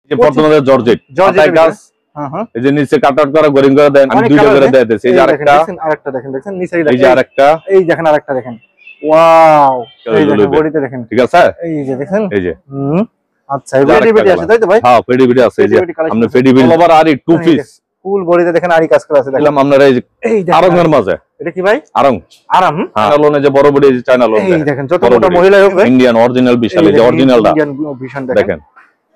যে বর্তমানে জর্জেট কাজ এই যে নিচে কাট আউট করা গোরিং করে দেন, আমি দুইটা করে দিতেছি। এই যে আরেকটা দেখেন নিচেই এই যে আরেকটা, এই দেখেন আরেকটা দেখেন, ওয়াও এই দেখেন বডিতে দেখেন, ঠিক আছে এই যে দেখেন এই যে আচ্ছা এই পেডিবিডি আছে তাই তো ভাই? হ্যাঁ পেডিবিডি আছে। এই যে আপনি পেডিবিডি ওভার আরি টু পিস ফুল বডিতে দেখেন আরি কাজ করা আছে। দেখলাম আপনারা এই যে আরঙের মাঝে, এটা কি ভাই? আরং চায়না লোনে যে বড় বডি এই যে চায়না লোন, এই দেখেন যত মোটা মহিলা হোক ইন্ডিয়ান অরিজিনাল বিশাল, এই যে অরিজিনালটা ইন্ডিয়ান ভিশন দেখেন।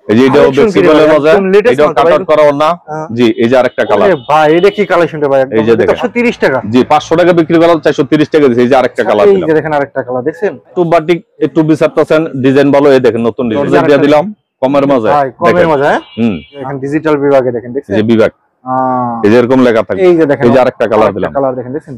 এই যে এটাও ফ্লেক্সিবলের মাঝে, এটাও কাট আউট করা না। জি এই যে আরেকটা কালার, আরে ভাই এটা কি কালেকশনটা ভাই? এই যে দেখেন 430 টাকা। জি 500 টাকা বিক্রি করা 430 টাকা দিছে। এই যে আরেকটা কালার দিলাম, এই যে দেখেন আরেকটা কালার দেখছেন, টু বাটিক একটু 20% ডিজাইন ভালো। এই দেখেন নতুন ডিজাইন দিয়ে দিলাম কমের মাঝে, কমের মাঝে দেখেন ডিজিটাল বিভাগে দেখেন দেখছেন, যে বিভাগ এই যে এরকম লেখা থাকে। এই যে দেখেন এই যে আরেকটা কালার দিলাম, কালার দেখেন দেখছেন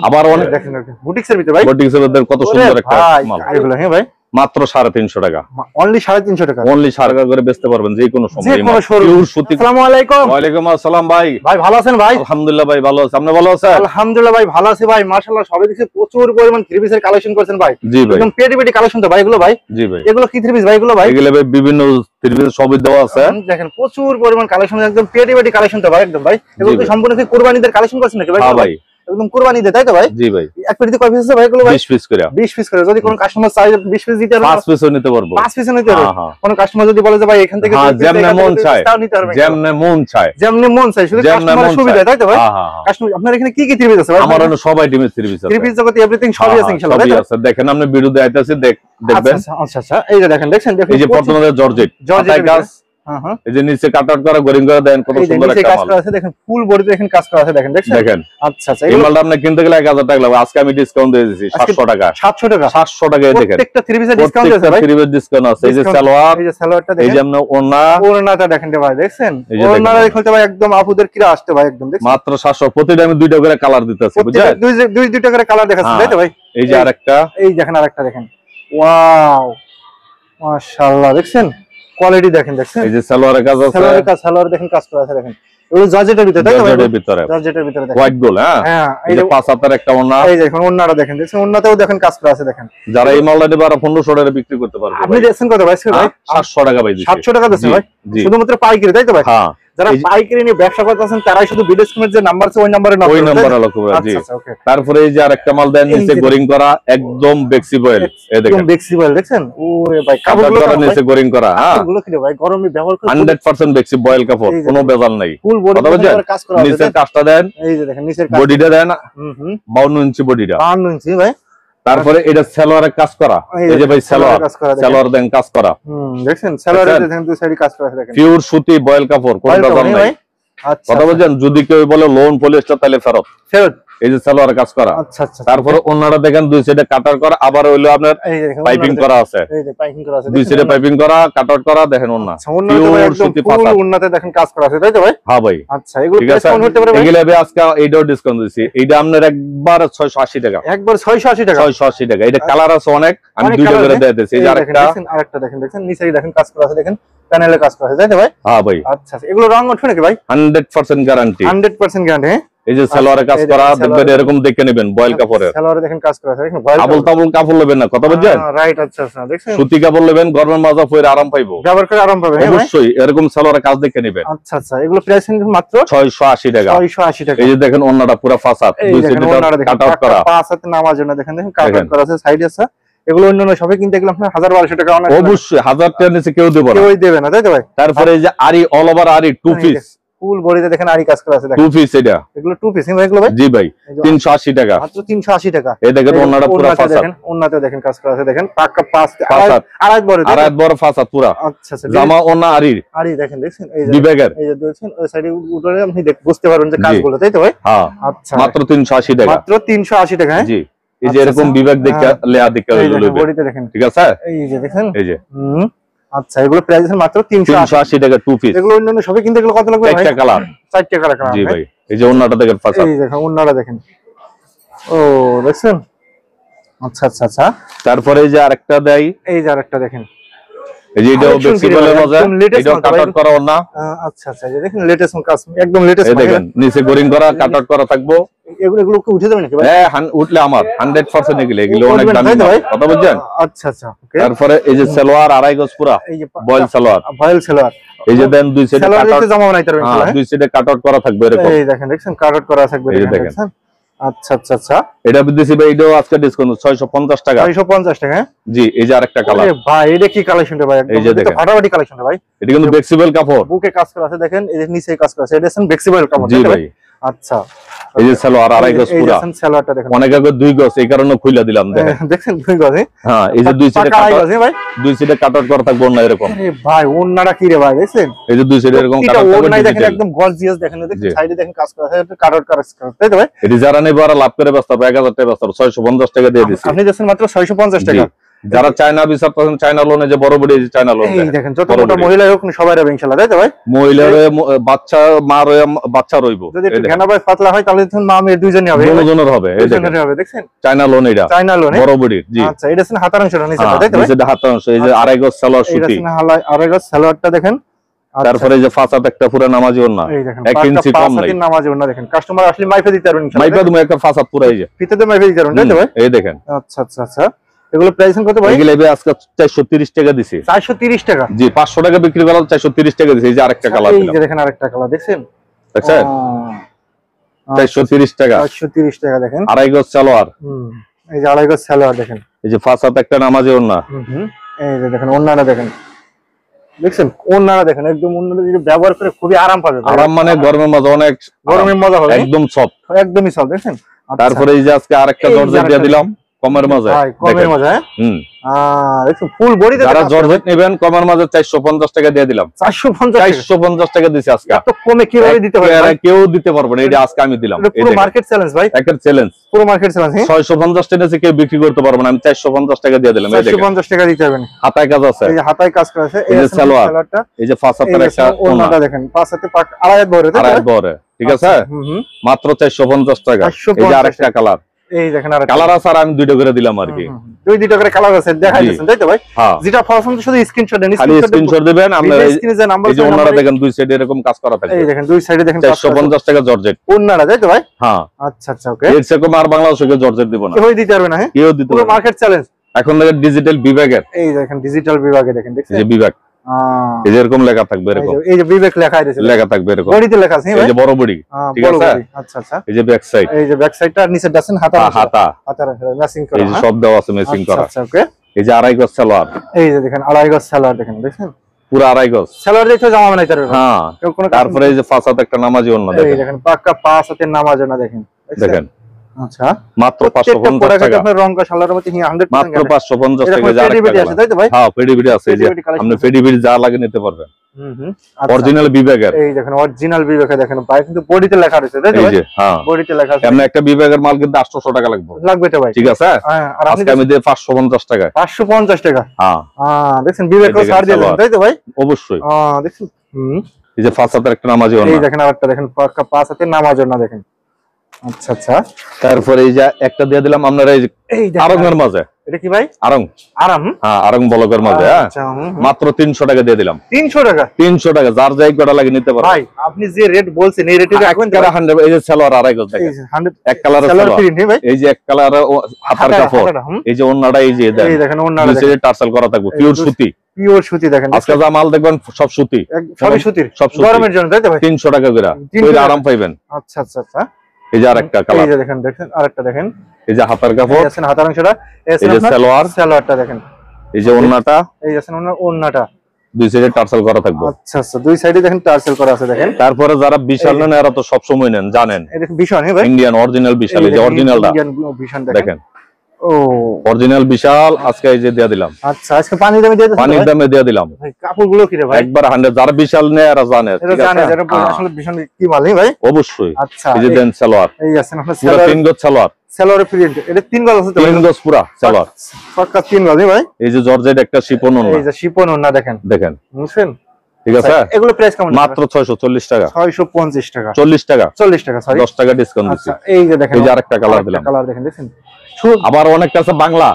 আবার অনেক দেখেন বুটিক্সের ভিতরে ভাই, বুটিক্সের ভিতরে কত সুন্দর একটা মাল। এগুলো হ্যাঁ ভাই মাত্র 350 টাকা, অনলি 350 টাকা, অনলি 3.5 টাকা করে বেচতে পারবেন যে কোনো সময়। আসসালামু আলাইকুম। ওয়া আলাইকুম আসসালাম ভাই। ভাই ভালো আছেন ভাই? আলহামদুলিল্লাহ ভাই ভালো আছি, আপনি ভালো আছেন? আলহামদুলিল্লাহ ভাই ভালো আছি ভাই, মাশাআল্লাহ সবাই দেখছি প্রচুর পরিমাণ থ্রি পিসের কালেকশন করছেন ভাই। জি ভাই একদম পেটি কালেকশন তো ভাই এগুলো ভাই? জি ভাই এগুলো কি থ্রি পিস ভাই এগুলো ভাই? এগুলো ভাই বিভিন্ন থ্রি পিস সবই দেওয়া আছে, দেখেন প্রচুর পরিমাণ কালেকশন, একদম পেটি কালেকশন তো ভাই একদম ভাই। এগুলো কি সম্পূর্ণ কি কুরবানিদের কালেকশন করছেন নাকি ভাই? হ্যাঁ ভাই একদম কুরবানি দে তাই তো ভাই? জি ভাই। এক পেটিতে কয় পিস আছে ভাই এগুলো ভাই? 20 পিস করে, 20 পিস করে। যদি কোন কাস্টমার চাই 20 পিস দিতে পারবে, 5 পিসও নিতে পারবো, 5 পিসও নিতে পারবে। কোন কাস্টমার যদি বলে যে ভাই এখান থেকে যেমনে মন চায় তাও নিতে পারবে, যেমনে মন চায়, যেমনে মন চায়, শুধু কাস্টমারের সুবিধা তাই তো ভাই? কাস্টমার আপনার এখানে কি কি থ্রি পিস আছে ভাই? আমার এখানে সবাই টিমের থ্রি পিস আছে, থ্রি পিস জগতে এভরিথিং সবই আছে ইনশাআল্লাহ তাই তো? দেখেন আপনি ভিডিওতে আইতাছি দেখবেন। আচ্ছা আচ্ছা এই যে দেখেন দেখছেন এই যে বর্তমানে জর্জেট কাজ, এই যে নিচে কাট আউট করা গোরিং করে দেন, কত সুন্দর একটা কাজ করা আছে দেখেন, ফুল বডিতে দেখেন কাজ করা আছে দেখেন দেখেন। আচ্ছা আচ্ছা এই মালটা আপনি কিনতে গেলে 1000 টাকা লাগবে, আজকে আমি ডিসকাউন্ট দিয়ে দিয়েছি 700 টাকা। 700 টাকা 700 টাকায় দেখেন প্রত্যেকটা থ্রি পিসের ডিসকাউন্ট আছে ভাই, থ্রি পিস ডিসকাউন্ট আছে। এই যে সালোয়ার, এই যে সালোয়ারটা দেখেন, এই যে আপনি ওড়নাটা দেখেন ভাই দেখছেন, ওড়নাটা দেখতে ভাই একদম আপুদের কিরা আসতে ভাই একদম দেখছেন মাত্র 700। প্রতিটা আমি দুইটা করে কালার দিতেছি বুঝছেন, দুইটা করে কালার দেখাচ্ছি তাই তো ভাই? এই যে আরেকটা, এই দেখেন আরেকটা দেখেন, ওয়াও মাশাআল্লাহ দেখছেন কোয়ালিটি দেখেন দেখছেন। এই যে সালোয়ারের কাজ আছে, সালোয়ার দেখেন কাজ করা আছে দেখেন, এগুলো জর্জেটের ভিতরে তাই তো? জর্জেটের ভিতরে দেখেন হোয়াইট গোল। হ্যাঁ এই যে 5 হাতের একটা ওড়না, এই দেখুন ওড়নাটা দেখেন দেখছেন, ওড়নাতেও দেখেন কাজ করা আছে দেখেন। যারা এই মালটা নেবে আর 1500 টাকা বিক্রি করতে পারবে। আপনি দিয়েছেন কত ভাই? 700 টাকা ভাই দিছি। 700 টাকা দিয়েছেন ভাই শুধুমাত্র পাইকারি তাই তো ভাই? হ্যাঁ যারা পাইকারি নিয়ে ব্যবসা করতেছেন তারাই শুধু ভিডিও স্ক্রিনের যে নাম্বার আছে ওই নম্বরে নক করবেন, ওই নম্বরে লক করবেন। জি তারপরে এই যে আরেকটা মাল দেন নিচে গোরিং করা, একদম ফ্লেক্সিবল, এই দেখেন একদম ফ্লেক্সিবল দেখছেন। ওরে ভাই কাপড়গুলো নিচে গোরিং করা, হ্যাঁ এগুলো কি ভাই গরমে ব্যবহার করে 100% ফ্লেক্সিবল কাপড়, কোনো ভেজাল নাই। ফুল বডিতে কাজ করা আছে, নিচে কাজটা দেন, এই যে দেখেন নিচের বডিটা দেন 52 ইঞ্চি বডিটা, 52 ইঞ্চি ভাই। তারপরে এটা সালোয়ারের কাজ করা, এই যে ভাই সালোয়ার দেন কাজ করা দেখছেন, সালোয়ারে দেখেন দুই সাইডে কাজ করা আছে দেখেন, পিওর সুতি বয়েল কাপড়, কোনো ভেজাল নাই। আচ্ছা কথা বলেন, যদি কেউ বলে লোন পলিস্টার তাহলে ফেরত। এই যে সালোয়ারের কাজ করা। আচ্ছা আচ্ছা তারপরে ওন্নাটা দেখেন দুই সাইডে কাট আউট করা, আবার হইলো আপনার পাইপিং করা আছে, এই যে পাইপিং করা আছে দুই সাইডে পাইপিং করা, কাট আউট করা দেখেন ওন্না পিওর সুতি পাতা, ওন্নাতে দেখেন কাজ করা আছে তাই তো ভাই? হ্যাঁ ভাই। আচ্ছা এগুলো ডিসকাউন্ট হতে পারে ভাই? এগুলো ভাই আজকে এইটাও ডিসকাউন্ট দিছি, এইটা আপনার একবার 680 টাকা, একবার 680 টাকা, 680 টাকা। এটা কালার আছে অনেক, আমি দুইটা করে দিয়ে দিয়েছি। এই যে আরেকটা দেখেন দেখেন নিচে দেখেন কাজ করা আছে দেখেন, প্যানেলে কাজ করা আছে তাই তো ভাই? হ্যাঁ ভাই। আচ্ছা এগুলো রং উঠবে নাকি ভাই? 100% গ্যারান্টি, 100% গ্যারান্টি। এই যে সালোয়ারের কাজ করা দেখবেন এরকম দেখে নেবেন, বয়েল কাপড়ের সালোয়ারে দেখেন কাজ করা আছে দেখেন, আবল তাবল কাপড় নেবেন না, কথা বুঝছেন? রাইট আচ্ছা আচ্ছা দেখছেন সুতি কাপড় নেবেন, গরমের মাঝে পরে আরাম পাইবো, ব্যবহার করে আরাম পাবেন অবশ্যই। এরকম সালোয়ারের কাজ দেখে নেবেন। আচ্ছা আচ্ছা এগুলো প্রাইস মাত্র 680 টাকা, 680 টাকা। এই যে দেখেন ওন্নাটা পুরো ফাসাদ, দুই সাইডে কাট আউট করা, পাঁচ হাতে নামার জন্য দেখেন দেখেন কাট আউট করা আছে, সাইডে আছে। এগুলো অন্যান্য শপে কিনতে গেলে আপনার 1000-1200 টাকা অনেক, অবশ্যই 1000 টাকার নিচে কেউ দেবে না, কেউই দেবে না তাই তো ভাই? তারপরে এই যে আরি অল ওভার আরি টু পিস, ফুল বডিতে দেখেন আরি কাজ করা আছে দেখেন, টু পিস। এটা এগুলো টু পিস ভাই এগুলো ভাই? জি ভাই 380 টাকা, মাত্র 380 টাকা। এই দেখেন ওন্নাটা পুরো ফাসাদ, দেখেন ওন্নাতে দেখেন কাজ করা আছে দেখেন, পাক্কা আড়াই বড় ফাসাদ পুরো। আচ্ছা আচ্ছা জামা ওন্না আরি দেখেন দেখছেন, এই যে বিবেগের এই যে দেখছেন ওই সাইডে উঠলে আপনি বুঝতে পারবেন যে কাজগুলো তাই তো ভাই? হ্যাঁ আচ্ছা মাত্র 380 টাকা, মাত্র 380 টাকা। হ্যাঁ জি এই যে এরকম বিবেগ দেখে লেয়া দেখে হইলো বডিতে দেখেন, ঠিক আছে? এই যে দেখেন, এই যে আচ্ছা এগুলো প্রাইস মাত্র 380 টাকা টু পিস। এগুলো অন্যান্য সবে কিনতে গেলে কত লাগবে ভাই? একটা কালার, 4টা কালার। জি ভাই। এই যে ওন্নাটা দেখেন ফাসাদ, এই দেখেন ওন্নাটা দেখেন, ও দেখছেন। আচ্ছা আচ্ছা আচ্ছা তারপরে এই যে আরেকটা দেই, এই যে আরেকটা দেখেন, এই যে এটাও ফ্লেক্সিবলের মধ্যে, এটাও কাট আউট করা ওন্না। আচ্ছা আচ্ছা এই যে দেখেন লেটেস্ট কাজ, একদম লেটেস্ট। এই দেখেন নিচে গোরিং করা, কাট আউট করা থাকবো, এগুলো কি উঠে যাবে নাকি ভাই? হ্যাঁ উঠলে আমার 100% এগুলো অনেক দামি কথা বুঝছেন। আচ্ছা আচ্ছা ওকে। তারপরে এই যে সালোয়ার 2.5 গজ পুরা বয়েল সালোয়ার, এই যে দেন দুই সাইডে কাট আউট জামা বানাইতে পারবেন। হ্যাঁ দুই সাইডে কাট আউট করা থাকবে এরকম, এই দেখেন দেখছেন কাট আউট করা থাকবে দেখেন। আচ্ছা আচ্ছা আচ্ছা, এটা দিছি ভাই, এটাও আজকে ডিসকাউন্ট 650 টাকা। 650 টাকা জি। এই যে আরেকটা কালার ভাই, এটা কি কালেকশনটা ভাই? একদম এটা ফাটাফাটি কালেকশনটা ভাই। এটা কিন্তু ফ্লেক্সিবল কাপড়, বুকে কাজ করা আছে দেখেন, এই যে নিচে কাজ করা আছে, এটা ফ্লেক্সিবল কাপড়। জি ভাই। আচ্ছা এই যে সালোয়ার 2.5 গজ পুরা, এই সালোয়ারটা দেখেন অনেক আগে 2 গজ, এই কারণে খুলে দিলাম দেখেন। দেখেন 2 গজ। হ্যাঁ এই যে দুই সাইডে কাট আউট ভাই, দুই সাইডে কাট আউট করা থাকবে না এরকম। আরে ভাই ওন্নাটা কি রে ভাই দেখছেন? এই যে দুই সাইডে এরকম কাট আউট করবে, ওন্নাই দেখেন একদম গর্জিয়াস দেখেন, দেখেন সাইডে দেখেন কাজ করা আছে, কাট আউট করা আছে, তাই তো ভাই? এটি যারা নেবে ওরা লাভ করে ব্যস্ত হবে, 1000 টাকা ব্যস্ত 650 টাকা দিয়ে দিছি। আপনি দিচ্ছেন মাত্র 650 টাকা। যারা চায়না ভিসা পাচ্ছেন, চায়না লোনে যে বড় বড় চায়না লোন, এই দেখেন যত মোটা মহিলা হোক সবাই রবে ইনশাআল্লাহ, তাই তো ভাই? মহিলার বাচ্চা মা রয়ে বাচ্চা রইবো, যদি একটু ঘেনা ভাই পাতলা হয় তাহলে তখন মা মেয়ে দুইজনই হবে, দুজনের হবে। এই দেখেন হবে, দেখছেন চায়না লোন, এটা চায়না লোন বড় বড়। জি আচ্ছা, এটা আছে হাতার অংশটা নিচে, তাই তো? নিচে হাতার অংশ, এই যে 2.5 গজ সালোয়ার সুতি, এটা আছে 2.5 গজ সালোয়ারটা দেখেন। তারপরে এই যে ফাসাদ একটা পুরো নামাজি ওন্না, 1 ইঞ্চি কম নাই, নামাজি ওন্না দেখেন। কাস্টমার আসলে মাইপে দিতে পারবেন ইনশাআল্লাহ, মাইপে তুমি একটা ফাসাদ পুরো এই যে ফিতেতে মাইপে দিতে পারবেন, তাই তো ভাই? এই দেখেন। আচ্ছা আচ্ছা আচ্ছা, এগুলো প্রাইস কত ভাই? এগুলো আজকে 430 টাকা দিছি। 430 টাকা? জি, 500 টাকা বিক্রি করলাম, 430 টাকা দিছি। এই যে আরেকটা কালার দিলাম, এই যে দেখেন আরেকটা কালার দেখছেন, দেখছেন 430 টাকা। 430 টাকা দেখেন, 2.5 গজ সালোয়ার। এই যে 2.5 গজ সালোয়ার দেখেন। এই যে ফাসাদ একটা নামাজি ওন্না, এই যে দেখেন ওন্নাটা দেখেন, দেখছেন ওন্নাটা দেখেন, একদম ওন্নাটা যদি ব্যবহার করে খুবই আরাম পাবে। আরাম মানে গরমের মজা, অনেক গরমের মজা হবে, একদম সফট, একদমই সফট দেখেন। তারপরে এই যে আজকে আরেকটা জর্জেট দিয়ে দিলাম কমের মাঝে, কমের মাঝে। দেখুন ফুল বডিতে যারা জর্জেট নেবেন কমের মাঝে 450 টাকা দিয়ে দিলাম। 450 টাকা দিছি আজকে। এত কমে কিভাবে দিতে পারবে? কেউ দিতে পারবে না, এটা আজকে আমি দিলাম। পুরো মার্কেট চ্যালেঞ্জ ভাই, একটা চ্যালেঞ্জ, পুরো মার্কেট চ্যালেঞ্জ। 650 টাকা থেকে কেউ বিক্রি করতে পারবে না, আমি 450 টাকা দিয়ে দিলাম। এই দেখেন 450 টাকা দিতে পারবেন। হাতায় কাজ আছে, এই যে হাতায় কাজ করা আছে, এই যে সালোয়ারটা, এই যে ফাসাতের একটা ওন্নাটা দেখেন, ফাসাতে পাক আড়াই বড়, আড়াই বড়, ঠিক আছে? মাত্র 450 টাকা। এই যে আরেকটা কালার, এই দেখেন আর কালার আছে, আর আমি দুইটা করে দিলাম আর কি। দুইটা করে কালার আছে, দেখাই দিচ্ছেন, তাই তো ভাই? যেটা পছন্দ শুধু স্ক্রিনশট দেন, স্ক্রিনশট দিবেন। আমরা স্ক্রিনে যে নাম্বার, এই যে ওন্নাটা দেখেন দুই সাইডে এরকম কাজ করা থাকে, এই দেখেন দুই সাইডে দেখেন 450 টাকা জর্জেট ওন্নাটা, তাই তো ভাই? হ্যাঁ আচ্ছা আচ্ছা ওকে। এর চেয়ে কম আর বাংলাদেশে কেউ জর্জেট দিব না, কেউ দিতে পারবে না। হ্যাঁ কেউ দিতে পারবে না, পুরো মার্কেট চ্যালেঞ্জ। এখন দেখেন ডিজিটাল বিভাগের, এই দেখেন ডিজিটাল বিভাগে দেখেন, দেখছেন এই যে বিভাগ, এই যে এরকম লেখা থাকবে, এরকম এই যে বিবেক লেখা আছে, লেখা থাকবে এরকম বডিতে লেখা আছে, এই যে বড় বডি, ঠিক আছে? আচ্ছা আচ্ছা, এই যে ব্যাক সাইড, এই যে ব্যাক সাইডটা, আর নিচে দেখেন হাতা হাতার ম্যাচিং করা, এই যে সব দেওয়া আছে ম্যাচিং করা। আচ্ছা ওকে। এই যে 2.5 গজ সালোয়ার, এই যে দেখেন 2.5 গজ সালোয়ার দেখেন, দেখছেন পুরো 2.5 গজ সালোয়ার দেখে জামা বানাইতে পারবেন। হ্যাঁ, তারপরে এই যে ফাসাদ একটা নামাজি ওন্না দেখেন, এই দেখেন পাক্কা পাঁচ হাতের নামাজ ওন্না দেখেন, দেখেন। আচ্ছা মাত্র 550 টাকা। আপনার রং কা সালোয়ারের মধ্যে 100% মাত্র 550 টাকা। যা আছে, তাই তো ভাই? হ্যাঁ পেডিবিডি আছে, এই যে আপনি পেডিবিডি যা লাগে নিতে পারবেন। অরিজিনাল বিভাগের, এই দেখেন অরিজিনাল বিভাগে দেখেন ভাই, কিন্তু বডিতে লেখা আছে, তাই তো ভাই? এই যে হ্যাঁ বডিতে লেখা আছে। এমন একটা বিভাগের মাল কিন্তু 800 টাকা লাগবে এটা ভাই, ঠিক আছে? আর আজকে আমি দেই 550 টাকা। 550 টাকা? হ্যাঁ দেখেন বিভাগও ছাড় দিলেন, তাই তো ভাই? অবশ্যই। দেখেন এই যে ফাসাতের একটা নামাজি ওন্না, এই দেখেন আরেকটা দেখেন পাক্কা পাঁচ হাতের নামাজ ওন্না দেখেন। আচ্ছা আচ্ছা, তারপরে এই যে একটা দিয়ে দিলাম আপনারা, এই যে আরঙের মাঝে, এটা কি ভাই? আরং, আরাম, হ্যাঁ আরং বলকের মাঝে, হ্যাঁ মাত্র 300 টাকা দিয়ে দিলাম। 300 টাকা? 300 টাকা, যার যাই কটা লাগে নিতে পারবেন ভাই। আপনি যে রেট বলছেন এই রেটে রাখবেন তারা 100। এই যে সালোয়ার 2.5 গজ দেখেন, 100 এক কালারের সালোয়ার, এই যে এক কালারের হাতার কাপড়, এই যে ওন্নাটা, এই যে দেখেন ওন্নাটা দেখেন টার্সেল করা থাকবে, পিওর সুতি, পিওর সুতি দেখেন। আজকে যা মাল দেখবেন সব সুতি, সবই সুতির, সব গরমের জন্য, তাই তো ভাই? 300 টাকা করে ওই আরাম পাইবেন। আচ্ছা আচ্ছা আচ্ছা, এই যে আরেকটা কালার, এই যে দেখেন, দেখেন আরেকটা দেখেন, এই যে হাতার কাপড়, এই হাতার অংশটা, এই যে সালোয়ার, সালোয়ারটা দেখেন, এই যে ওন্নাটা, এই যে ওন্নাটা দুই সাইডে টার্সেল করা থাকবে। আচ্ছা আচ্ছা, দুই সাইডে দেখেন টার্সেল করা আছে দেখেন। তারপরে যারা বিশাল নেন এরা তো সব সময় নেন, জানেন এটা বিশাল, হ্যাঁ ভাই? ইন্ডিয়ান অরিজিনাল বিশাল, এই যে অরিজিনালটা ইন্ডিয়ান বিশাল দেখেন। ও অরিজিনাল বিশাল আজকে এই যে দিয়ে দিলাম। আচ্ছা আজকে পানি দামে দিয়ে দিলাম, পানির দামে দিয়ে দিলাম। ভাই কাপড়গুলো কি রে ভাই? একবার 100, যারা বিশাল নেয় এরা জানে, ঠিক আছে? জানে যারা আসলে বিশাল কি মাল নেই ভাই? অবশ্যই। আচ্ছা এই যে দেন সালোয়ার, এই আছেন আপনার সালোয়ার, 3 গজ সালোয়ার, সালোয়ারের প্রিন্ট এটা 3 গজ আছে তো? 3 গজ পুরা সালোয়ার, পাক্কা 3 গজ ভাই। এই যে জর্জেট একটা শিপন ওন্না, এই যে শিপন ওন্না দেখেন, দেখেন বুঝছেন, ঠিক আছে? এগুলো প্রাইস কেমন? মাত্র 640 টাকা। 650 টাকা, 40 টাকা, 40 টাকা, সরি 10 টাকা ডিসকাউন্ট দিচ্ছি। এই যে দেখেন, এই যে আরেকটা কালার দিলাম, কালার দেখেন, দেখেন আবার অনেকটা আছে বাংলা,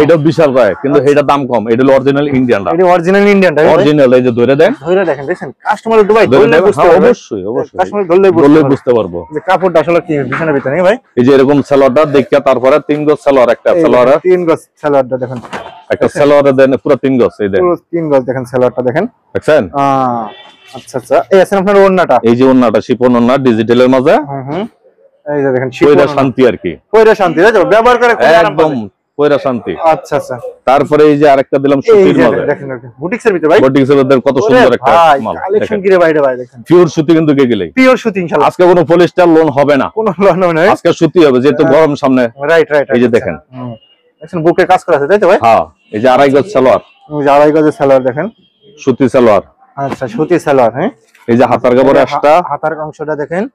এটা বিশাল হয় কিন্তু এটা দাম কম। এটা হলো অরিজিনাল ইন্ডিয়ানটা, এটা অরিজিনাল ইন্ডিয়ানটা, অরিজিনাল। এই যে ধরে দেন, ধরে দেখেন, দেখেন কাস্টমার দুবাই ধরলে বুঝতে পারবে। অবশ্যই অবশ্যই কাস্টমার ধরলে বুঝতে পারবো যে কাপড়টা আসলে কি বিছানার ভিতরে ভাই। এই যে এরকম সালোয়ারটা দেখিয়া তারপরে 3 গজ সালোয়ার, একটা সালোয়ার 3 গজ সালোয়ারটা দেখেন, একটা সালোয়ারে দেন পুরো 3 গজ। এই দেখেন পুরো 3 গজ দেখেন সালোয়ারটা দেখেন, দেখছেন? আচ্ছা আচ্ছা। এই আছে আপনার ওন্নাটা, এই যে ওন্নাটা শিফন ওন্না ডিজিটালের মাঝে। এই যে দেখেন পয়রা শান্তি আর কি, পয়রা শান্তি, তাই তো? ব্যবহার করে একদম পয়রা শান্তি। আচ্ছা আচ্ছা। তারপরে এই যে আরেকটা দিলাম সুতির মাঝে, দেখেন বুটিক্সের ভিতরে ভাই, বুটিক্সের ভিতরে কত সুন্দর একটা মাল কালেকশন কি রে ভাই, ভাই দেখেন পিওর সুতি কিন্তু গেলে পিওর সুতি ইনশাআল্লাহ। আজকে কোনো পলিস্টার লোন হবে না, কোনো লোন হবে না, আজকে সুতি হবে যেহেতু গরম সামনে। Right right. এই যে দেখেন দেখেন বুকে কাজ করা আছে, তাই তো ভাই? হ্যাঁ। এই যে 2.5 গজ সালোয়ার, এই যে 2.5 গজের সালোয়ার দেখেন, সুতি সালোয়ার। আচ্ছা সুতি সালোয়ার। হ্যাঁ, এই যে হাতার কাপড়ে আসটা, হাতার অংশটা দেখেন।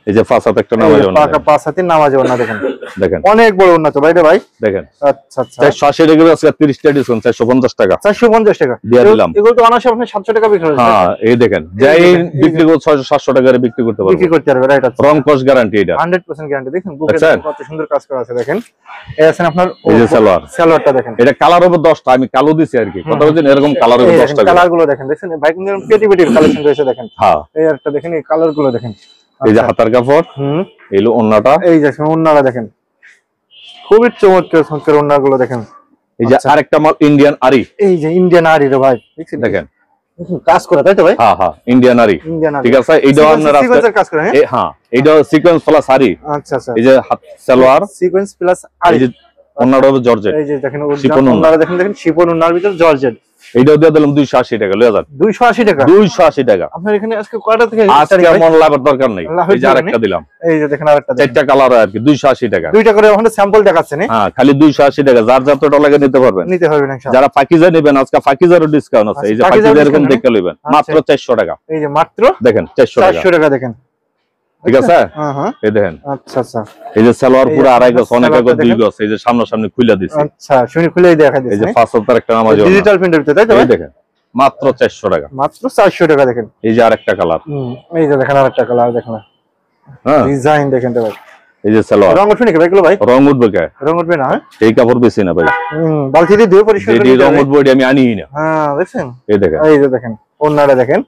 এই যে ফাসাত একটা নামাজ ওন্না, পাকা পাঁচ হাতের নামাজ ওন্না দেখেন, দেখেন অনেক বড় ওন্না তো ভাই রে ভাই দেখেন। আচ্ছা আচ্ছা। 480 টাকা আজকে 30 টাকা ডিসকাউন্ট, 450 টাকা, 450 টাকা দিয়ে দিলাম। এগুলো তো অনায়াসে আপনি 700 টাকা বিক্রি করতে। হ্যাঁ এই দেখেন, যাই বিক্রি করতে 600-700 টাকায় বিক্রি করতে পারবেন, বিক্রি করতে পারবে। রাইট। রং কস গ্যারান্টি, এটা 100% গ্যারান্টি। দেখেন বুকে কত সুন্দর কাজ করা আছে দেখেন। এই আছেন আপনার এই যে সালোয়ার, সালোয়ারটা দেখেন, এটা কালার হবে 10টা, আমি কালো দিছি আর কি, কথা বলছেন এরকম কালার হবে 10টা। কালার গুলো দেখেন, দেখছেন ভাই কিন্তু পেটি পেটি কালেকশন রয়েছে দেখেন। হ্যাঁ এই একটা দেখেন, এই কালার গুলো দেখেন। এই যে হাতার কাপড়, এই হলো ওন্নাটা, এই দেখেন ওন্নাটা দেখেন, খুবই চমৎকার চমৎকার ওন্না গুলো দেখেন। এই যে আরেকটা মাল ইন্ডিয়ান আরি, এই যে ইন্ডিয়ান আরি রে ভাই, দেখেন কাজ করে, তাই তো ভাই? হ্যাঁ হ্যাঁ ইন্ডিয়ান আরি, ঠিক আছে। এইটাও আপনারা সিকোয়েন্সের কাজ করে। হ্যাঁ এইটাও সিকোয়েন্স প্লাস আরি। আচ্ছা আচ্ছা। এই যে সালোয়ার সিকোয়েন্স প্লাস আরি, এই যে ওন্নাটা হবে জর্জেট। এই যে দেখেন ওন্নাটা দেখেন, দেখেন শিফন ওন্নার ভিতর জর্জেট। এইটাও দিয়ে দিলাম 280 টাকা, লয়ে যান 280 টাকা, 280 টাকা। আপনার এখানে আজকে কয়টা থেকে আজকে মন লাভের দরকার নেই। এই যে আরেকটা দিলাম, এই যে দেখেন আরেকটা, 4টা কালার আর কি 280 টাকা, দুইটা করে ওখানে স্যাম্পল দেখাচ্ছে না। হ্যাঁ খালি 280 টাকা, যার যতটা লাগে নিতে পারবেন, নিতে হবে না ইনশাআল্লাহ। যারা পাকিজা নেবেন আজকে পাকিজারও ডিসকাউন্ট আছে। এই যে পাকিজা এরকম দেখে লইবেন মাত্র 400 টাকা। এই যে মাত্র দেখেন 400 টাকা দেখেন, ঠিক আছে। হ্যাঁ হ্যাঁ এই দেখেন, আচ্ছা আচ্ছা। এই যে সালোয়ার পুরো 2.5 গজ, অনেক গজ 2 গজ, এই যে সামনাসামনি খুলে দিছি। আচ্ছা শুনি খুলেই দেখা দিছি। এই যে 500 একটা নামাজ ডিজিটাল প্রিন্টের ভিতরে, তাই তো? এই দেখেন মাত্র 400 টাকা, মাত্র 400 টাকা দেখেন। এই যে আরেকটা কালার, এই যে দেখেন আরেকটা কালার দেখেন, হ্যাঁ ডিজাইন দেখেন তো ভাই। এই যে সালোয়ার রং উঠবে নাকি ভাই? ভাই রং উঠবে কে? রং উঠবে না, এই কাপড় বেশি না ভাই, বালতি দিয়ে ধুয়ে পরিষ্কার করে রং উঠবে, আমি আনিই না। হ্যাঁ দেখেন, এই দেখেন, এই যে দেখেন ওন্নাটা দেখেন।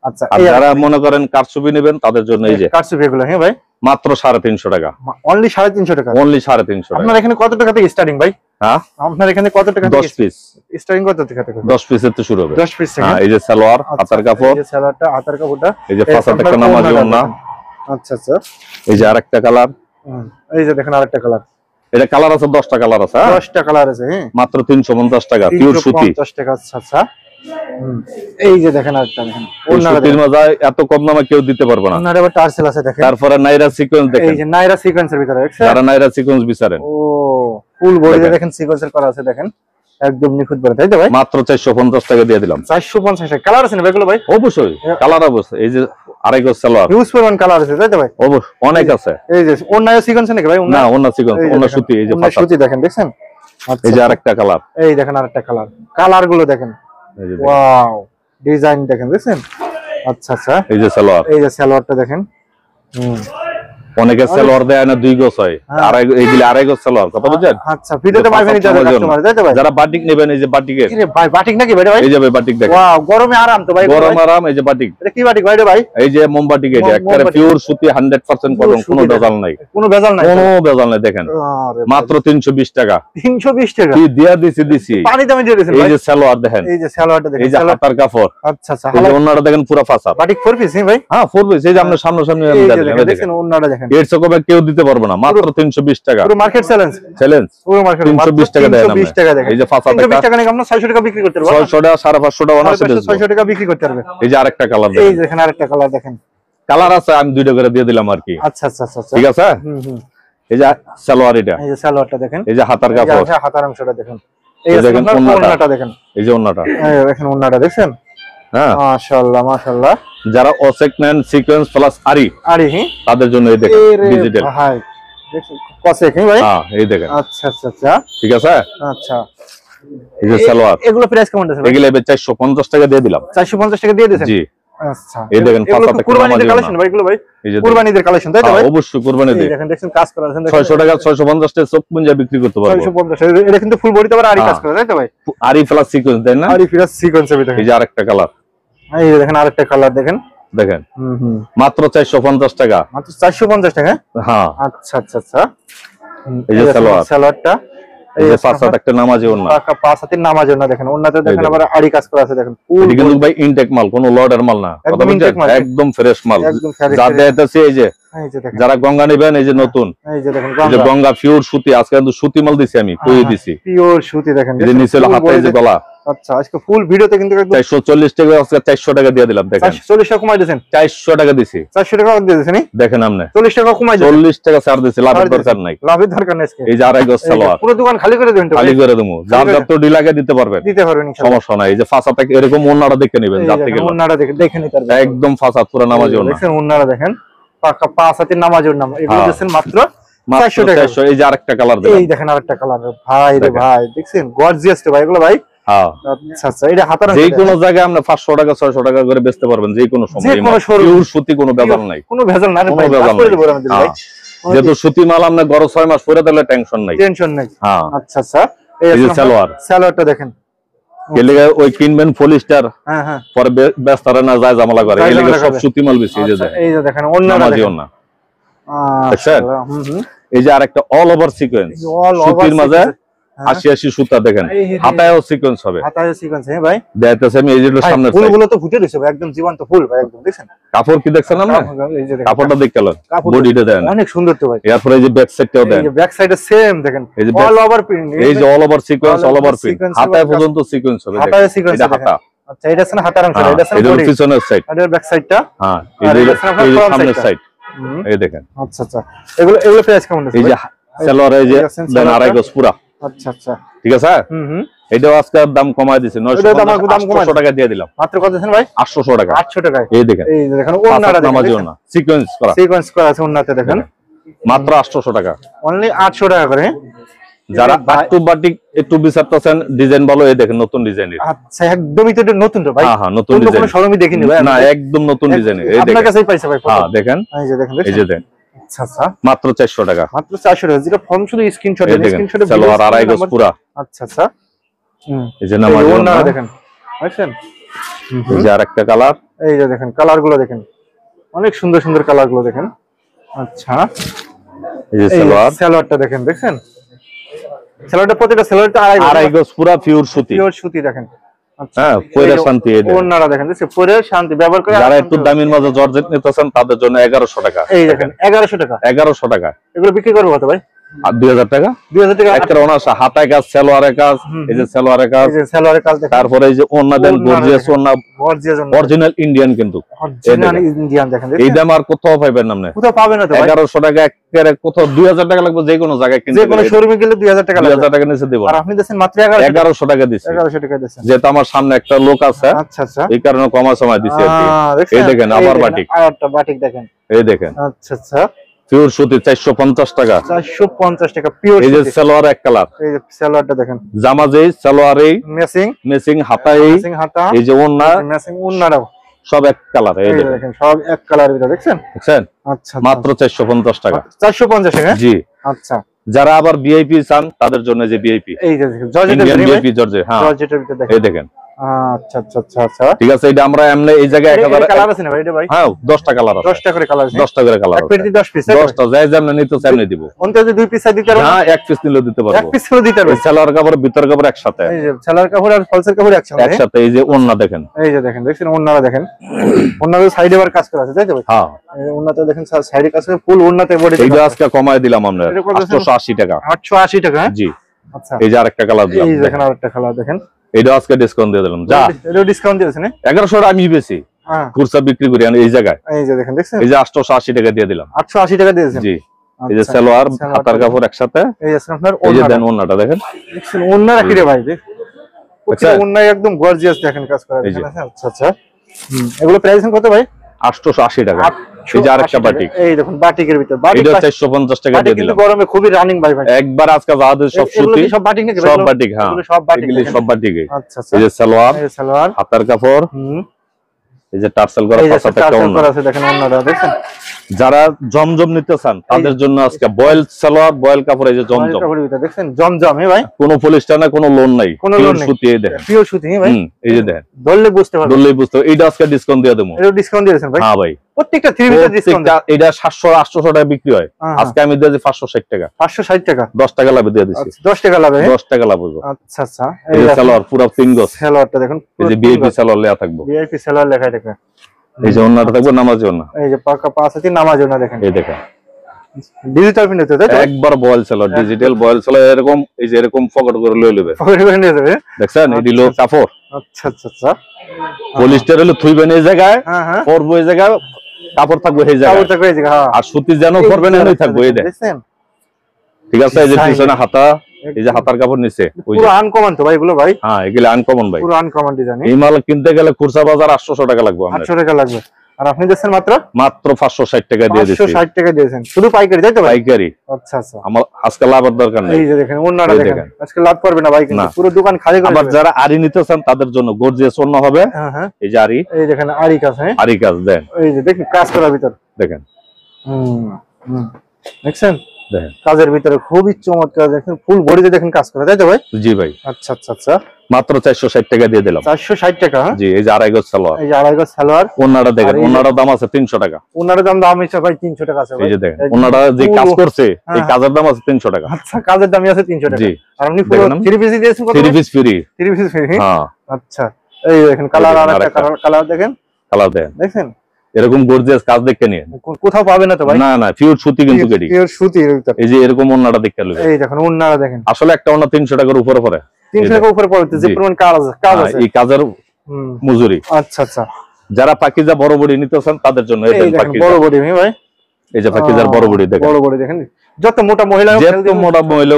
আচ্ছা যারা মনে করেন কারচুপি নেবেন তাদের জন্য এই যে কারচুপি এগুলো, হ্যাঁ ভাই মাত্র 350 টাকা, অনলি 350 টাকা, অনলি 350 টাকা। আপনার এখানে কত টাকা থেকে স্টার্টিং ভাই? হ্যাঁ আপনার এখানে কত টাকা থেকে? 10 পিস স্টার্টিং কত টাকা থেকে? 10 পিসের তো শুরু হবে, 10 পিস থেকে। হ্যাঁ এই যে সালোয়ার, হাতার কাপড়, এই যে সালোয়ারটা, হাতার কাপড়টা, এই যে ফাসাদ একটা নামাজি ওন্না। আচ্ছা আচ্ছা। এই যে আরেকটা কালার, এই যে দেখেন আরেকটা কালার, এটা কালার আছে 10টা কালার আছে, 10টা কালার আছে, হ্যাঁ মাত্র 350 টাকা, পিওর সুতি 350 টাকা। আচ্ছা আচ্ছা। এই যে দেখেন আরেকটা দেখেন, সুতির মজা এত কম দামে কেউ দিতে পারবে না। ওনার আবার টার্সেল আছে দেখেন, তারপরে নাইরা সিকোয়েন্স দেখেন, এই যে নাইরা সিকোয়েন্সের ভিতরে দেখছেন, যারা নাইরা সিকোয়েন্স বিচারেন, ও ফুল বডিতে দেখেন সিকোয়েন্সের করা আছে দেখেন, একদম নিখুঁত বলে, তাই তো ভাই? মাত্র 450 টাকা দিয়ে দিলাম। 450 টাকা। কালার আছে না ভাইগুলো ভাই? অবশ্যই কালার আছে, এই যে আড়াই গজ সালোয়ার, ইউজ পরিমাণ কালার আছে, তাই তো ভাই? অবশ্যই অনেক আছে। এই যে ওন্নায় সিকোয়েন্স নাকি ভাই? না ওন্না সিকোয়েন্স, ওন্না সুতি, এই যে ফাটা সুতি দেখেন, দেখছেন? এই যে আরেকটা কালার, এই দেখেন আরেকটা কালার, কালার গুলো দেখেন, ওয়াও ডিজাইন দেখেন, দেখছেন? আচ্ছা আচ্ছা। এই যে সালোয়ার, এই যে সালোয়ারটা দেখেন, অনেকে সালোয়ার দেয় না 2 গজ হয়, এইগুলি আড়াই গজ সালোয়ার, কথা বুঝছেন? আচ্ছা ভিডিওতে পাইবেন এটা কাস্টমার, তাই তো ভাই? যারা বাটিক নেবেন, এই যে বাটিকের, এই ভাই বাটিক নাকি ভাই? এই যে ভাই বাটিক দেখেন, ওয়াও গরমে আরাম তো ভাই, গরম আরাম। এই যে বাটিক, এটা কি বাটিক ভাই রে ভাই? এই যে মোমবাটিক, এটা একেবারে পিওর সুতি 100% কটন, কোনো ভেজাল নাই, কোনো ভেজাল নাই, কোনো ভেজাল নাই। দেখেন মাত্র 320 টাকা, 320 টাকা কি দিয়া দিছি, পানি দামে দিয়ে দিয়েছেন ভাই। এই যে সালোয়ার দেখেন, এই যে সালোয়ারটা দেখেন, এই যে হাতার কাপড়। আচ্ছা আচ্ছা। এই যে ওন্নাটা দেখেন পুরো ফাঁসা, বাটিক 4 পিস, হ্যাঁ ভাই? হ্যাঁ 4 পিস। এই যে আমরা সামনে দেখেন ওন্নাটা দেখেন, এর চকবে কেউ দিতে পারবে না, মাত্র 320 টাকা, পুরো মার্কেট চ্যালেঞ্জ, পুরো মার্কেট 320 টাকা দেন। 320 টাকা দেখেন, এই যে ফাঁসা 320 টাকা নিয়ে আমরা 600 টাকা বিক্রি করতে পারবো, 600 টাকা 550 টাকা অনার্স 600 টাকা বিক্রি করতে পারবে। এই যে আরেকটা কালার দেখেন, এই যে এখানে আরেকটা কালার দেখেন, কালার আছে, আমি 2টা করে দিয়ে দিলাম আর কি। আচ্ছা আচ্ছা আচ্ছা, ঠিক আছে। এই যে সালোয়ার, এটা এই যে সালোয়ারটা দেখেন, এই যে হাতার কাপড়, এই যে হাতার অংশটা দেখেন, এই দেখেন ওন্নাটা দেখেন, এই যে ওন্নাটা, এই দেখেন ওন্নাটা দেখছেন? হ্যাঁ মাশাআল্লাহ মাশাআল্লাহ। যারা ওসেক নেন সিকোয়েন্স প্লাস আরি তাদের জন্য এই দেখেন ডিজিটাল, হ্যাঁ দেখুন কোসেক, হ্যাঁ ভাই? হ্যাঁ এই দেখেন। আচ্ছা আচ্ছা আচ্ছা, ঠিক আছে। আচ্ছা এই যে সালোয়ার, এগুলো প্রাইস কেমন আছে ভাই? এগুলো 450 টাকা দিয়ে দিলাম। 450 টাকা দিয়ে দিয়েছেন? জি। আচ্ছা এই দেখেন পাঁচাতে কুরবানিদের কালেকশন ভাই, এগুলো ভাই কুরবানিদের কালেকশন তাই তো ভাই? অবশ্যই কুরবানিদের। এই দেখেন দেখছেন কাজ করা আছে, 600 টাকা 650 টাকা সব পুঞ্জা বিক্রি করতে পারবো। 650 এটা কিন্তু ফুল বডিতে আবার আরি কাজ করা তাই তো ভাই? আরি প্লাস সিকোয়েন্স দেন না? আরি প্লাস সিকোয়েন্স হবে দেখেন। এই যে আরেকটা কালার, এই দেখেন আরেকটা কালার দেখেন দেখেন মাত্র 450 টাকা। মাত্র 450 টাকা? হ্যাঁ আচ্ছা আচ্ছা আচ্ছা। এই যে সালোয়ারটা এই যে পাঁচ হাত একটা নামাজি ওন্না, পাঁচ হাতের নামাজি ওন্না দেখেন, ওন্নাতে দেখেন আবার আরি কাজ করা আছে দেখেন। এটা কিন্তু ভাই ইনটেক মাল, কোনো লর্ডার মাল না, কথা বলছেন একদম ফ্রেশ মাল। যা দেখাইতেছে এই যে যারা গঙ্গা নেবেন, এই যে নতুন এই যে গঙ্গা পিওর সুতি, আজকে কিন্তু সুতি মাল দিছি আমি, কই দিছি পিওর সুতি দেখেন। এই যে নিচে হাতে এই যে গলা। আচ্ছা আজকে ফুল ভিডিওতে কিন্তু 440 টাকা, আজকে 400 টাকা দিয়ে দিলাম দেখেন। 40 টাকা কমাই দিয়েছেন? 400 টাকা দিছি। 400 টাকা দিয়ে দিয়েছেন দেখেন আপনি, 40 টাকা কমাই দিয়েছেন। 40 টাকা ছাড় দিছি, লাভের দরকার নাই, লাভের দরকার নাই। এই যে আড়াই গজ সালোয়ার পুরো দোকান খালি করে দেবেন তো? খালি করে দেবো, যার যত ডি লাগে দিতে পারবেন ইনশাআল্লাহ, সমস্যা নাই। এই যে ফাসাতে এরকম ওন্নাটা দেখে নেবেন, যার থেকে ওন্নাটা দেখে নিতে পারবেন একদম ফাসাত পুরো নামাজি ওন্না দেখেন। ওন্নাটা দেখেন পাকা পাঁচ হাতের নামাজি ওন্না, এগুলো দিচ্ছেন মাত্র 400 টাকা। এই যে আরেকটা কালার দেখেন, এই দেখেন আরেকটা কালার ভাই রে ভাই, দেখছেন গর্জিয়াস তো ভাই এগুলো ভাই। হ্যাঁ আচ্ছা আচ্ছা। এটা হাতার যে কোনো জায়গায় আপনি 500 টাকা 600 টাকা করে বেচতে পারবেন, যে কোনো সময়, পিওর সুতি, কোনো ভেজাল নাই, কোনো ভেজাল নাই ভাই, করে দেব আমাদের ভাই। যেহেতু সুতি মাল আপনি গরো 6 মাস পরে দিলে টেনশন নাই, টেনশন নাই। হ্যাঁ আচ্ছা আচ্ছা। এই যে সালোয়ারটা দেখেন, এলে ওই কিনবেন পলিস্টার, হ্যাঁ হ্যাঁ, পরে বেস্তারে না যায় ঝামেলা করে, এলে সব সুতি মাল বেশি। এই যে দেখেন ওন্নাটা দেখেন, আচ্ছা এই যে আরেকটা অল ওভার সিকোয়েন্স সুতির মাঝে 80 সুতা দেখেন, হাতায়ও সিকোয়েন্স হবে, হাতায়ও সিকোয়েন্স। হ্যাঁ ভাই দেখাইতেছি আমি, এই যে সামনে ফুলগুলো তো ফুটে রইছে ভাই, একদম জীবন্ত ফুল ভাই, একদম দেখেন। কাপড় কি দেখছেন না? কাপড়টা দেখতে লন, বডিটা দেন অনেক সুন্দর তো ভাই। এরপর এই যে ব্যাক সাইডটাও দেন, এই যে ব্যাক সাইডে সেম দেখেন, অল ওভার প্রিন্ট, এই যে all over sequence, all over print, হাতায় পর্যন্ত সিকোয়েন্স হবে, হাতায় সিকোয়েন্স। এটা হাতা, আচ্ছা এটা আছে না হাতার অংশ, এটা আছে না পিছনের সাইড, এটা ব্যাক সাইডটা, হ্যাঁ এই যে সামনের সাইড, এই দেখেন। আচ্ছা আচ্ছা। এগুলো প্রাইস কেমন আছে? এই যে সালোয়ার, এই যে দেন আড়াই গজ পুরা। আচ্ছা আচ্ছা ঠিক আছে। এটাও আজকে দাম কমায় দিছি, 900 টাকা দিয়ে দিলাম। মাত্র কত দিছেন ভাই? 800 টাকা। 800 টাকায়। এই দেখেন, এই দেখেন ওন্নাটা দেখেন, সিকোয়েন্স করা আছে ওন্নাতে দেখেন, মাত্র 800 টাকা, অনলি 800 টাকা করে। যারা বাট্টু বাটিক একটু বিচারতেছেন ডিজাইন ভালো, এই দেখেন নতুন ডিজাইনের। আচ্ছা একদমই তো এটা নতুন তো ভাই। হ্যাঁ হ্যাঁ নতুন ডিজাইন, কোনো শোরুমে দেখিনি ভাই না, একদম নতুন ডিজাইনের। এই দেখেন আপনার কাছেই পাইছে ভাই। হ্যাঁ দেখেন, এই যে দেখেন, এই যে দেন। আচ্ছা আচ্ছা মাত্র 400 টাকা, মাত্র 400 টাকা। যেটা ফর্ম শুধু স্ক্রিনশট দেন, স্ক্রিনশটে সালোয়ার আড়াই গজ পুরা। আচ্ছা আচ্ছা। এই যে নামাজি ওন্না দেখেন, দেখছেন। এই যে আরেকটা কালার, এই যে দেখেন কালারগুলো দেখেন, অনেক সুন্দর সুন্দর কালারগুলো দেখেন। আচ্ছা এই যে সালোয়ারটা দেখেন, দেখছেন সালোয়ারটা, প্রত্যেকটা সালোয়ারটা আড়াই গজ পুরা পিওর সুতি, পিওর সুতি দেখেন। হ্যাঁ পরে শান্তি, এই ওন্নাটা দেখেন, পরে শান্তি ব্যবহার করে। যারা একটু দামের মাঝে জর্জেট নিতেছেন তাদের জন্য 1100 টাকা। এই দেখেন 1100 টাকা, 1100 টাকা। এগুলো বিক্রি করবো কত ভাই? আর 2000 টাকা, 2000 টাকা একটা অনাসা, হাতায় কাজ, সালোয়ারের কাজ, এই যে সালোয়ারের কাজ, এই যে সালোয়ারের কাজ দেখেন। তারপরে এই যে ওন্না দেন, গর্জিয়াস ওন্না, গর্জিয়াস ওন্না, অরিজিনাল ইন্ডিয়ান, কিন্তু অরিজিনাল ইন্ডিয়ান দেখেন। এই দাম আর কোথাও পাবেন না, আপনি কোথাও পাবেন না তো ভাই। 1100 টাকা একেবারে, কোথাও 2000 টাকা লাগবে, যে কোনো জায়গায় কিনতে, যে কোনো শোরুমে গেলে 2000 টাকা লাগবে, 2000 টাকা নিচে দেব। আর আপনি দেন মাত্র 1100 টাকা দিছি, 1100 টাকা দিছেন। যেটা আমার সামনে একটা লোক আছে, আচ্ছা আচ্ছা, এই কারণে কমা সময় দিছি আর কি। এই দেখেন আবার বাটিক, আরেকটা বাটিক দেখেন, এই দেখেন। আচ্ছা আচ্ছা, পিওর সুতি 450 টাকা, 450 টাকা পিওর। এই যে সালোয়ার এক কালার, এই যে সালোয়ারটা দেখেন, জামা যেই সালোয়ারেই ম্যাচিং হাতায়, এই যে ওন্না ম্যাচিং, ওন্নাটাও সব এক কালার, এই দেখেন সব এক কালারের ভিতরে, দেখছেন? আচ্ছা মাত্র 450 টাকা, 450 টাকা। জি আচ্ছা। যারা আবার ভিআইপি চান তাদের জন্য যে ভিআইপি, এই যে জর্জেটের ভিআইপি জর্জেট, হ্যাঁ জর্জেটের ভিতরে দেখেন, এই দেখেন। আচ্ছা আচ্ছা আচ্ছা আচ্ছা, ঠিক আছে। এটা আমরা এমনি এই জায়গায় 1000 কালার আছে না ভাই? এটা ভাই হ্যাঁ 10টা কালার আছে, 10টা করে কালার আছে, 10টা করে কালার আছে, এক পেটি 10 পিস, 10টা যাই যেমন নিতে চাইলে দিব। অন্তত 2 পিস দিতে পারবো, হ্যাঁ 1 পিস নিলেও দিতে পারবো, 1 পিস করে দিতে পারবো। সালোয়ার কাপড় ভিতর কাপড় একসাথে, এই যে সালোয়ার কাপড় আর ফলসের কাপড় একসাথে। এই যে ওন্না দেখেন, এই যে দেখেন, দেখছেন ওন্নাটা দেখেন, ওন্নার সাইডে আবার কাজ করা আছে, তাই তো ভাই? হ্যাঁ ওন্নাতে দেখেন সাইডে কাজ করে, ফুল ওন্নাতে বডি। এইটা আজকে কমায় দিলাম আমরা 880 টাকা, 880 টাকা। জি আচ্ছা। এই যে আরেকটা কালার দিলাম, এই দেখেন আরেকটা কালার দেখেন, এটা আজকে ডিসকাউন্ট দিয়ে দিলাম। যা এটা ডিসকাউন্ট দিয়েছেন 1100 আমি বেশি, হ্যাঁ খুচরা বিক্রি করি এই জায়গায়। এই যে দেখেন, দেখছেন এই যে 880 টাকা দিয়ে দিলাম, 880 টাকা দিয়েছেন, জি। এই যে সালোয়ার হাতার কাপড় একসাথে, এই যে আপনার এই যে দেন ওন্নাটা দেখেন, দেখছেন ওন্নাটা কি রে ভাই? দেখছেন ওন্না একদম গর্জিয়াস দেখেন কাজ করা আছে। আচ্ছা আচ্ছা, এগুলো প্রাইস কত ভাই? 880 টাকা। এই যে আরেকটা বাটিক, এই দেখুন বাটিকের ভিতর, বাটিক এটা 450 টাকা দিয়ে দিলাম। গরমে খুবই রানিং ভাই, একবার আজকে যাদের সব সুতি, সব বাটিক নাকি? সব বাটিক, হ্যাঁ সব বাটিক, এগুলি সব বাটিক। আচ্ছা আচ্ছা, এই যে সালোয়ার, এই সালোয়ার হাতার কাপড়, এই যে টার্সেল করা আছে দেখেন ওন্নাটা দেখেন। যারা জমজম নিতে চান তাদের জন্য আজকে বয়েল সালোয়ার বয়েল কাপড়, এই যে জমজম দেখেন জমজম ভাই, কোনো পলিস্টার না, কোনো লোন নাই, পিওর সুতি। এই দেখেন পিওর সুতি ভাই, এই যে দেখেন ধরলে বুঝতে পারবেন, ধরলেই বুঝতে পারবেন। এইটা আজকে ডিসকাউন্ট দিয়ে দেবো। এটা ডিসকাউন্ট দিয়েছেন ভাই? হ্যাঁ ভাই, প্রত্যেকটা 3 পিসের ডিসকাউন্ট। এটা 700-800 টাকা বিক্রি হয়, আজকে আমি দিয়েছি 560 টাকা। 560 টাকা, 10 টাকা লাভে দিয়ে দিচ্ছি। 10 টাকা লাভে, 10 টাকা লাভ হবে। আচ্ছা আচ্ছা। এই যে সালোয়ার পুরো পিঙ্গস সালোয়ারটা দেখুন, এই যে ভিআইপি সালোয়ার লেখা থাকবে, ভিআইপি সালোয়ার লেখা থাকে। এই যে ওন্নাটা থাকবে নামাজি ওন্না, এই যে পাকা পাঁচ আছে নামাজি ওন্না দেখেন। এই দেখেন ডিজিটাল প্রিন্ট হতে তাই তো? একবার বয়েল সালোয়ার, ডিজিটাল বয়েল সালোয়ার এরকম, এই যে এরকম পকেট করে লয়ে নেবে, পকেট করে নিয়ে যাবে। দেখছেন এই দিলো কাপড়। আচ্ছা আচ্ছা আচ্ছা। পলিস্টার হলো থুইবেন এই জায়গায়, পরবো এই জায়গায়, কাপড় থাকবে এই জায়গায়, কাপড় থাকবে এই জায়গায়, আর সুতি যেন পরবেন এনই থাকবে। এই দেখেন ঠিক আছে। এই যে পিছনে হাতা, এই যে হাতার কাপড় নিচে পুরো আনকমন তো ভাই এগুলো ভাই। হ্যাঁ এগুলো আনকমন ভাই, পুরো আনকমন ডিজাইন। এই মাল কিনতে গেলে খুচরা বাজার 800 টাকা লাগবে, 800 টাকা লাগবে, আর আপনি দিচ্ছেন মাত্র 560 টাকা দিয়ে দিচ্ছি। 560 টাকা দিয়েছেন শুধু পাইকারি তাই তো ভাই? পাইকারি। আচ্ছা আচ্ছা। আমার আজকে লাভের দরকার নেই। এই যে দেখেন ওন্নাটা দেখেন, আজকে লাভ করবে না ভাই, কিন্তু পুরো দোকান খালি করে। আবার যারা আরি নিতে চান তাদের জন্য গর্জিয়াস ওন্না হবে। হ্যাঁ এই যে আরি, এই দেখেন আরি কাজ। হ্যাঁ আরি কাজ দেন, এই যে দেখেন কাজ করার ভিতর দেখেন। দেখছেন দেখেন কাজের ভিতরে খুবই চমৎকার, দেখেন ফুল বডিতে দেখেন কাজ করে তাই তো ভাই? জি ভাই। আচ্ছা আচ্ছা আচ্ছা। মাত্র 460 টাকা দিয়ে দিলাম। 460 টাকা? জি। এই যে আড়াই গজ সালোয়ার, এই যে আড়াই গজ সালোয়ার। ওন্নাটা দেখেন, ওন্নাটার দাম আছে 300 টাকা। ওন্নাটার দাম আছে ভাই 300 টাকা আছে ভাই। এই যে দেখেন ওন্নাটা যে কাজ করছে, এই কাজের দাম আছে 300 টাকা। আচ্ছা কাজের দামই আছে 300 টাকা। জি। আর আপনি পুরো 3 পিস দিয়েছেন কত? 3 পিস ফ্রি। 3 piece free? হ্যাঁ। আচ্ছা এই দেখেন কালার, আর একটা কালার দেখেন, কালার দেখেন, দেখেন এরকম গর্জিয়াস কাজ দেখে নিয়ে কোথাও পাবে না তো ভাই? না না, পিওর সুতি কিন্তু কেডি, পিওর সুতি। এই যে এরকম ওন্নাটা দেখে লইবে। এই দেখেন ওন্নাটা দেখেন, আসলে একটা ওন্না 300 টাকার উপরে পড়ে। 300 টাকা উপরে পড়ে, যে পরিমাণ কাজ আছে এই কাজের মজুরি। আচ্ছা আচ্ছা। যারা পাকিজা বড় বডি নিতে চান তাদের জন্য এই দেখেন পাকিজা বড় বডি ভাই, এই যে পাকিজার বড় বডি দেখেন, বড় বডি দেখেন, যত মোটা মহিলা হোক, যত মোটা মহিলা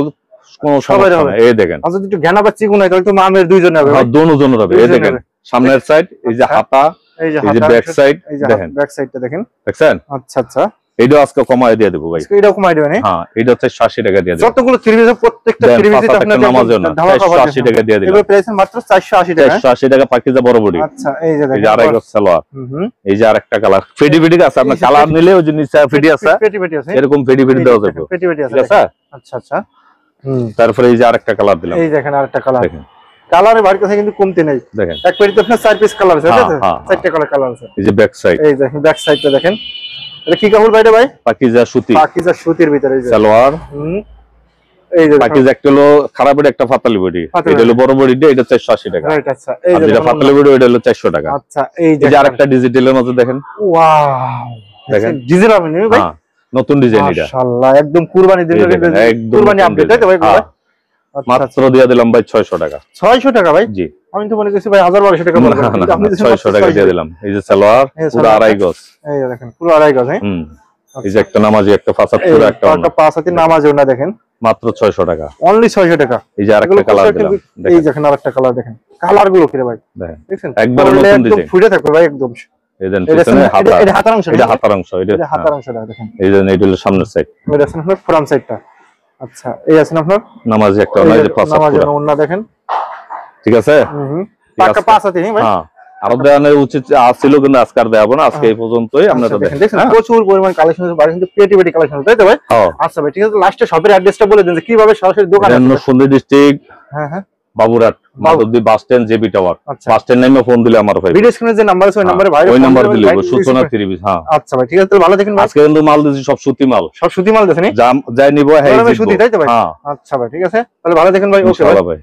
কোন সমস্যা নাই। এই দেখেন আর যদি একটু ঘেনা বা চিকন হয় তাহলে তো মামের দুইজন হবে ভাই, দুজনের হবে। এই দেখেন সামনের সাইড, এই যে হাতা, এই যে ব্যাক সাইড দেখেন, ব্যাক সাইডটা দেখেন, দেখছেন? আচ্ছা আচ্ছা। এইটা আজকে কমায় দিয়ে দেব ভাই। এইটাও কমায় দিবেন? হ্যাঁ এটা হচ্ছে 80 টাকা দিয়ে দেব। যতগুলো 3 পিস প্রত্যেকটা 3 পিস আপনাদের নামাজে না 480 টাকা দিয়ে দিলাম। এগুলো প্রাইস মাত্র 480 টাকা। 480 টাকা পাকিজা বড় বডি। আচ্ছা এই যে দেখেন, এই যে আড়াই গজ সালোয়ার, এই যে আরেকটা কালার ফেডি ফেডি আছে, আপনার কালার নিলে ওই যে নিচে ফেডি আছে, ফেডি ফেডি আছে, এরকম ফেডি ফেডি দেওয়া যাবে, ফেডি ফেডি আছে। আচ্ছা আচ্ছা। তারপরে এই যে আরেকটা কালার দিলাম, এই দেখেন আরেকটা কালার। দেখেন কালারে ভার কথা কিন্তু কমতে নাই, দেখেন এক পেটিতে আপনার 4 পিস কালার আছে, তাই তো? 4টা কালার আছে। এই যে ব্যাক সাইড, এই দেখেন ব্যাক সাইডটা দেখেন, এটা কি কাপড় ভাইটা ভাই? পাকিজা সুতি, পাকিজা সুতির ভিতরে এই যে সালোয়ার। এই যে পাকিজা একটা হলো খারাপ বডি, একটা পাতলি বডি, এটা হলো বড় বডি, এটা 480 টাকা। রাইট। আচ্ছা এই যে যেটা পাতলি বডি ওটা হলো 400 টাকা। আচ্ছা এই যে আরেকটা ডিজিটালের মধ্যে দেখেন, ওয়াও দেখেন ডিজাইন হবে না ভাই? নতুন ডিজাইন এটা, মাশাআল্লাহ একদম কুরবানি দিবেন, কুরবানি আপডেট তাই তো ভাই? মাত্র দিয়ে দিলাম ভাই 600 টাকা। 600 টাকা ভাই? জি। আমি তো মনে করছি ভাই 1200 টাকা বলবেন, আপনি 600 টাকা দিয়ে দিলাম। এই যে সালোয়ার পুরো আড়াই গজ, এই দেখেন পুরো আড়াই গজ। হ্যাঁ এই যে একটা নামাজি, একটা ফাসাদ, পুরো একটা পাঁচ হাতি নামাজি ওনা দেখেন, মাত্র 600 টাকা, অনলি 600 টাকা। এই যে আরেকটা কালার দিলাম, এই দেখেন আরেকটা কালার দেখেন, কালার গুলো কি রে ভাই দেখেন, একবার নতুন ডিজাইন ফুটে থাকবে ভাই একদম। এই দেন পিছনে হাতা, এটা হাতার অংশ, এটা হাতার অংশ, এটা হাতার অংশটা দেখেন। এই যে এইটা হলো সামনের সাইড, এটা আছে আপনার ফ্রন্ট সাইডটা। আচ্ছা এই আছে আপনার নামাজি একটা, ওই যে ফাসাদ নামাজি ওনা দেখেন, ঠিক আছে? পাকা পাঁচ হাতি ভাই। হ্যাঁ আরো দেওয়ানোর উচিত ছিল কিন্তু আজকে আর দেখাবো না, আজকে এই পর্যন্তই। আপনারা দেখেন প্রচুর পরিমাণ কালেকশন আছে, বাড়ি কিন্তু পেটি পেটি কালেকশন তাই তো ভাই? আচ্ছা ভাই ঠিক আছে, লাস্টে শপের অ্যাড্রেসটা বলে দেন যে কিভাবে সরাসরি দোকান আসবে। সুন্দর ডিস্ট্রিক্ট, হ্যাঁ Baburhat, Madhabdi bus stand, JB tower. Bus stand নামে ফোন দিলে আমার ভাই ভিডিও স্ক্রিনে যে নাম্বার আছে ওই নম্বরে ভাই, ওই নাম্বার দিলে সূচনা 30। হ্যাঁ আচ্ছা ভাই ঠিক আছে, তাহলে ভালো দেখেন। আজকে কিন্তু মাল দিছি সব সুতি মাল, সব সুতি মাল দেখেন, যাই নিব হ্যাঁ সুতি তাই তো ভাই? আচ্ছা ভাই ঠিক আছে, তাহলে ভালো দেখেন ভাই। ওকে ভাই।